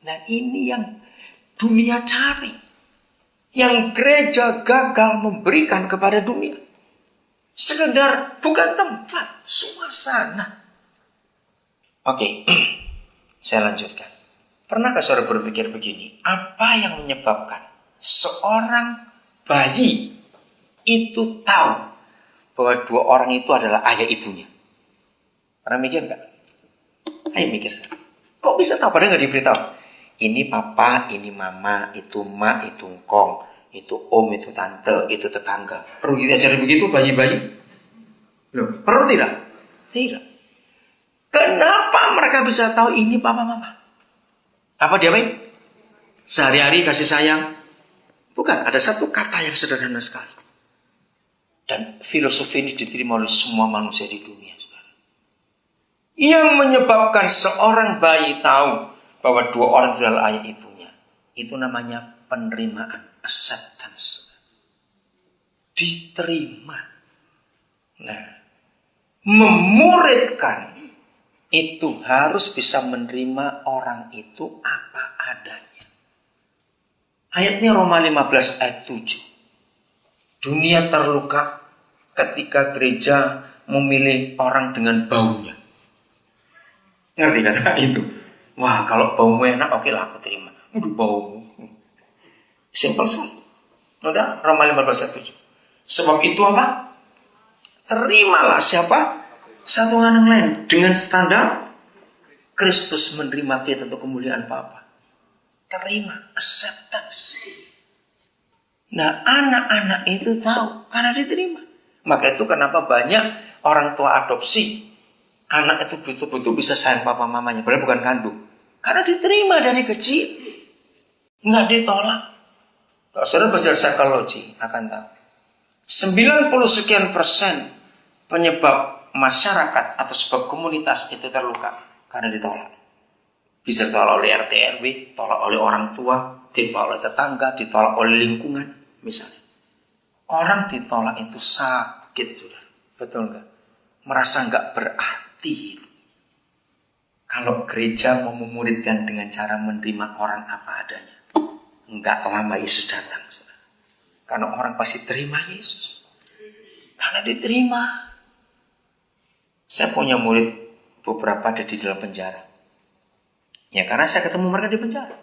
Nah ini yang dunia cari. Yang gereja gagal memberikan kepada dunia. Sekedar bukan tempat, suasana. Oke, saya lanjutkan. Pernahkah saudara berpikir begini? Apa yang menyebabkan seorang bayi itu tahu bahwa dua orang itu adalah ayah ibunya? Pernah mikir nggak? Ayo mikir. Kok bisa tahu? Padahal nggak diberitahu. Ini papa, ini mama, itu mak, itu engkong, itu om, itu tante, itu tetangga. Perlu diajarin begitu bayi-bayi? Loh, perlu tidak? Tidak. Kenapa mereka bisa tahu ini papa mama? Apa dia baik? Sehari-hari kasih sayang? Bukan, ada satu kata yang sederhana sekali. Dan filosofi ini diterima oleh semua manusia di dunia. Yang menyebabkan seorang bayi tahu bahwa dua orang itu adalah ayah ibunya. Itu namanya penerimaan, acceptance. Diterima. Nah, memuridkan itu harus bisa menerima orang itu apa adanya. Ayatnya Roma 15 ayat 7. Dunia terluka ketika gereja memilih orang dengan baunya. Ngerti kata itu? Wah, kalau baumu enak, oke lah aku terima. Udah baumu. Simpel sekali. Udah, Roma 15 ayat 7. Sebab itu apa? Terimalah siapa? Satu dengan yang lain. Dengan standar Kristus menerima kita untuk kemuliaan Bapa. Terima, acceptance. Nah, anak-anak itu tahu karena diterima. Maka itu kenapa banyak orang tua adopsi. Anak itu betul-betul bisa sayang papa mamanya. Padahal bukan kandung. Karena diterima dari kecil. Nggak ditolak. Kalau saudara belajar psikologi akan tahu. 90% penyebab masyarakat atau sebab komunitas itu terluka. Karena ditolak. Bisa ditolak oleh RT RW. Ditolak oleh orang tua. Ditolak oleh tetangga. Ditolak oleh lingkungan. Misalnya. Orang ditolak itu sakit. Saudara. Betul nggak? Merasa nggak berarti. Kalau gereja mau memuridkan dengan cara menerima orang apa adanya, enggak lama Yesus datang. Karena orang pasti terima Yesus. Karena diterima. Saya punya murid beberapa ada di dalam penjara. Ya karena saya ketemu mereka di penjara.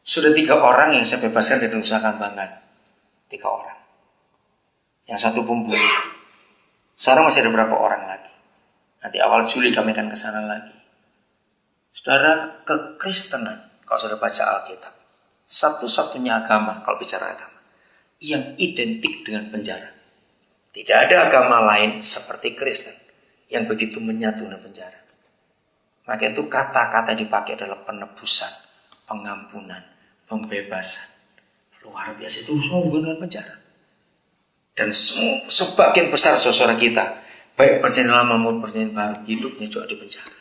Sudah 3 orang yang saya bebaskan dari Nusa Kambangan. 3 orang. Yang satu pembunuh. Sekarang masih ada berapa orang lagi. Nanti awal Juli kami akan ke sana lagi. Saudara, kekristenan, kalau saudara baca Alkitab, satu-satunya agama, kalau bicara agama, yang identik dengan penjara. Tidak ada agama lain seperti Kristen yang begitu menyatu dengan penjara. Maka itu kata-kata dipakai adalah penebusan, pengampunan, pembebasan. Luar biasa, itu semua hubungan dengan penjara. Dan sebagian besar saudara kita, baik perjanjian lama maupun perjanjian baru, hidupnya juga di penjara.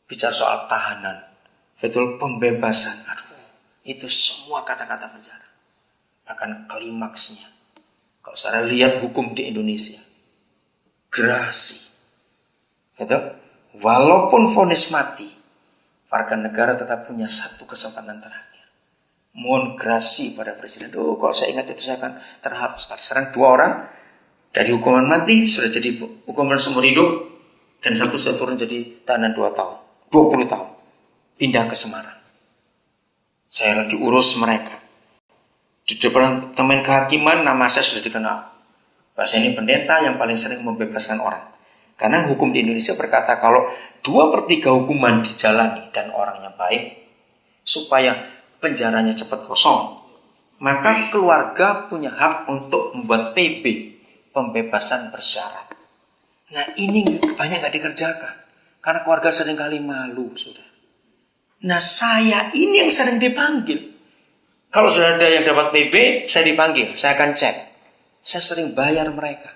Bicara soal tahanan, betul pembebasan. Aduh, itu semua kata-kata penjara. Bahkan klimaksnya. Kalau saya lihat hukum di Indonesia, gerasi. Betul? Walaupun vonis mati, warga negara tetap punya satu kesempatan terakhir. Mohon gerasi pada presiden. Oh, kalau saya ingat itu saya akan terhapus sekali. Sekarang 2 orang dari hukuman mati sudah jadi hukuman seumur hidup, dan satu sudah turun jadi tahanan 2 tahun, 20 tahun, pindah ke Semarang. Saya lagi urus mereka di departemen kehakiman. Nama saya sudah dikenal. Bahasa ini pendeta yang paling sering membebaskan orang. Karena hukum di Indonesia berkata kalau 2/3 hukuman dijalani dan orangnya baik, supaya penjaranya cepat kosong, maka keluarga punya hak untuk membuat PB, pembebasan bersyarat. Nah ini banyak gak dikerjakan. Karena keluarga seringkali malu, saudara. Nah saya ini yang sering dipanggil. Kalau sudah ada yang dapat PB, saya dipanggil, saya akan cek. Saya sering bayar mereka.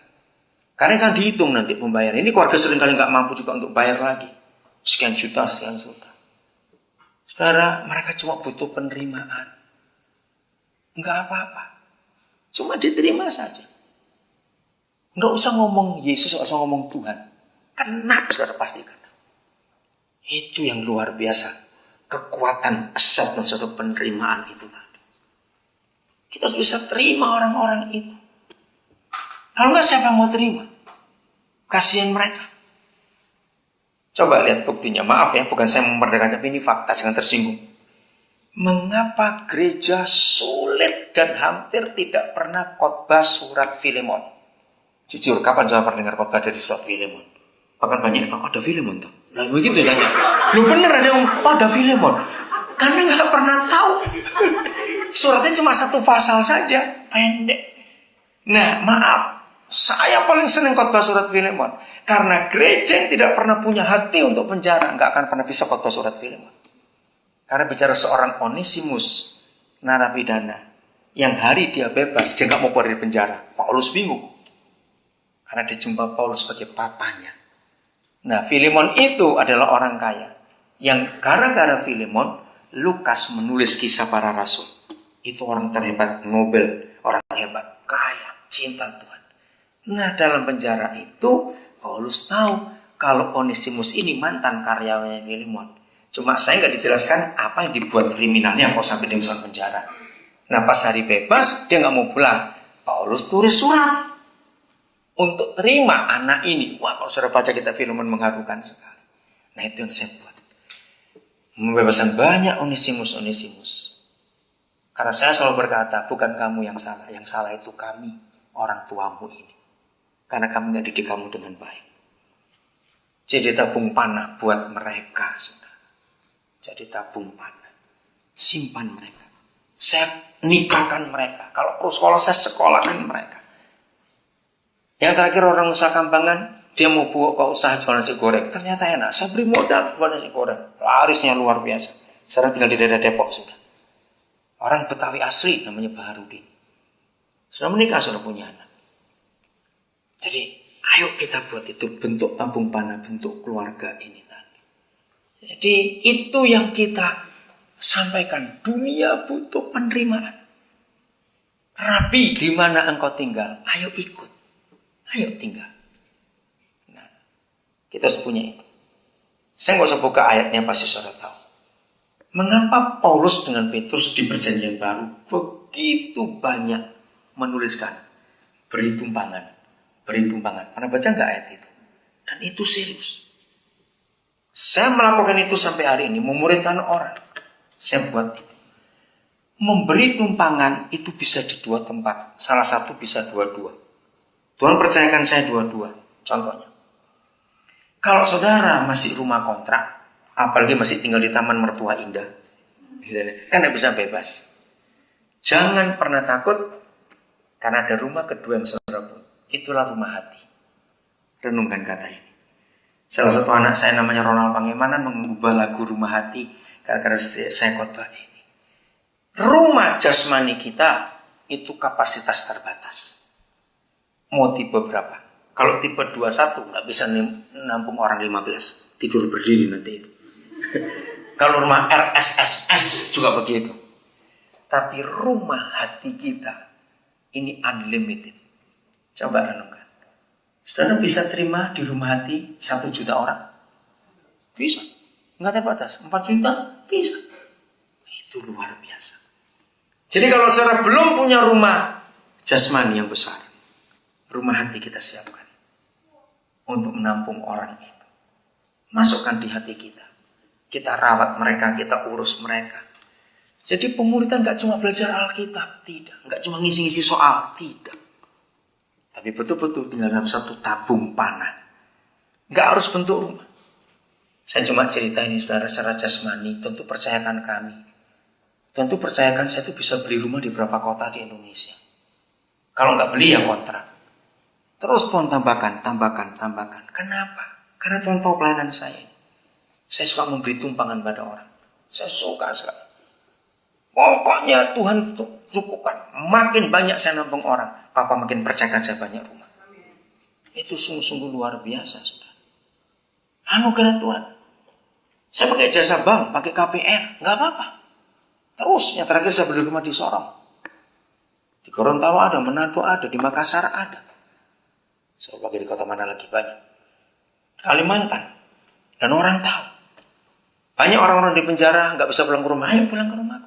Karena kan dihitung nanti pembayaran. Ini keluarga seringkali gak mampu juga untuk bayar lagi. Sekian juta. Saudara, mereka cuma butuh penerimaan. Enggak apa-apa. Cuma diterima saja. Enggak usah ngomong Yesus, enggak usah ngomong Tuhan. Kena, saudara, pasti kena. Itu yang luar biasa. kekuatan acceptance atau penerimaan itu tadi. Kita harus bisa terima orang-orang itu. Kalau enggak, siapa yang mau terima? Kasihan mereka. Coba lihat buktinya. Maaf ya, bukan saya memperdekat, tapi ini fakta, jangan tersinggung. Mengapa gereja sulit dan hampir tidak pernah khotbah surat Filemon? Jujur, kapan saya pernah dengar khotbah dari surat Filemon? Bahkan banyak yang tahu, ada Filemon tuh. Nah begitu ya tanya. Lu bener ada yang ada Filemon. Karena nggak pernah tahu. Suratnya cuma satu pasal saja, pendek. Nah maaf, saya paling senang khotbah surat Filemon. Karena gereja yang tidak pernah punya hati untuk penjara nggak akan pernah bisa khotbah surat Filemon. Karena bicara seorang Onesimus, narapidana, yang hari dia bebas, dia nggak mau keluar dari penjara. Paulus bingung. Karena dia jumpa Paulus sebagai papanya. Nah, Filemon itu adalah orang kaya. Yang gara-gara Filemon, Lukas menulis kisah para rasul. Itu orang terhebat, Nobel, orang hebat, kaya, cinta Tuhan. Nah, dalam penjara itu, Paulus tahu kalau Onesimus ini mantan karyawannya Filemon. Cuma saya nggak dijelaskan apa yang dibuat kriminalnya kok sampai di penjara. Nah, pas hari bebas, dia nggak mau pulang. Paulus tulis surat untuk terima anak ini. Wah, kalau saudara baca kita Filemon mengharukan sekali. Nah, itu yang saya buat. Membebaskan banyak Onesimus. Karena saya selalu berkata, bukan kamu yang salah itu kami, orang tuamu ini. Karena kami nggak didik kamu dengan baik. Jadi tabung panah buat mereka, saudara. Jadi tabung panah. Simpan mereka. Saya nikahkan mereka. Kalau perlu sekolah, saya sekolahkan mereka. Yang terakhir orang usaha Kambangan, dia mau buka usaha jual nasi goreng. Ternyata enak, saya beri modal jual nasi goreng. Larisnya luar biasa. Sekarang tinggal di daerah Depok sudah. Orang Betawi asli namanya Baharudin. Sudah menikah, sudah punya anak. Jadi ayo kita buat itu bentuk tabung panah, bentuk keluarga ini tadi. Jadi itu yang kita sampaikan. Dunia butuh penerimaan. Rabi, di mana engkau tinggal? Ayo ikut. Ayo tinggal. Nah, kita harus punya itu. Saya nggak usah buka ayatnya, pasti saudara tahu. Mengapa Paulus dengan Petrus di perjanjian baru begitu banyak menuliskan beri tumpangan. Pernah baca nggak ayat itu? Dan itu serius. Saya melakukan itu sampai hari ini, memuridkan orang. Saya buat itu. Memberi tumpangan itu bisa di dua tempat. Salah satu bisa dua-dua. Tuhan percayakan saya dua-dua. Contohnya, kalau saudara masih rumah kontrak, apalagi masih tinggal di taman mertua indah, kan tidak bisa bebas. Jangan pernah takut, karena ada rumah kedua yang saudara pun. Itulah rumah hati. Renungkan kata ini. Salah satu anak saya namanya Ronald Pangemanan mengubah lagu Rumah Hati gara-gara saya khotbah ini. Rumah jasmani kita itu kapasitas terbatas. Mau tipe berapa? Kalau tipe 21 nggak bisa nampung orang 15. Tidur berdiri nanti itu. Kalau rumah RSSS juga begitu. Tapi rumah hati kita ini unlimited. Coba renungkan. Saudara bisa terima di rumah hati 1 juta orang? Bisa. Nggak terbatas. 4 juta? Bisa. Itu luar biasa. Jadi kalau saudara belum punya rumah jasmani yang besar, rumah hati kita siapkan untuk menampung orang itu. Masukkan di hati kita. Kita rawat mereka, kita urus mereka. Jadi pemuridan gak cuma belajar Alkitab, tidak. Gak cuma ngisi-ngisi soal, tidak. Tapi betul-betul tinggal dalam satu tabung panah. Gak harus bentuk rumah. Saya cuma cerita ini saudara secara jasmani, tentu percayakan kami. Tentu percayakan saya itu bisa beli rumah di beberapa kota di Indonesia. Kalau gak beli ya kontrak. Terus Tuhan tambahkan. Kenapa? Karena Tuhan tahu pelayanan saya. Saya suka memberi tumpangan pada orang. Saya suka sekali. Pokoknya Tuhan cukupkan. Makin banyak saya nampung orang, Papa makin percayakan saya banyak rumah. Itu sungguh-sungguh luar biasa, saudara. Anugerah Tuhan. Saya pakai jasa bank, pakai KPR, nggak apa-apa. Terus, yang terakhir saya beli rumah di Sorong. Di Gorontalo ada, Manado ada, di Makassar ada. Saya lagi di kota mana lagi banyak. Kalimantan. Dan orang tahu. Banyak orang-orang di penjara nggak bisa pulang ke rumah. Ayo pulang ke rumah.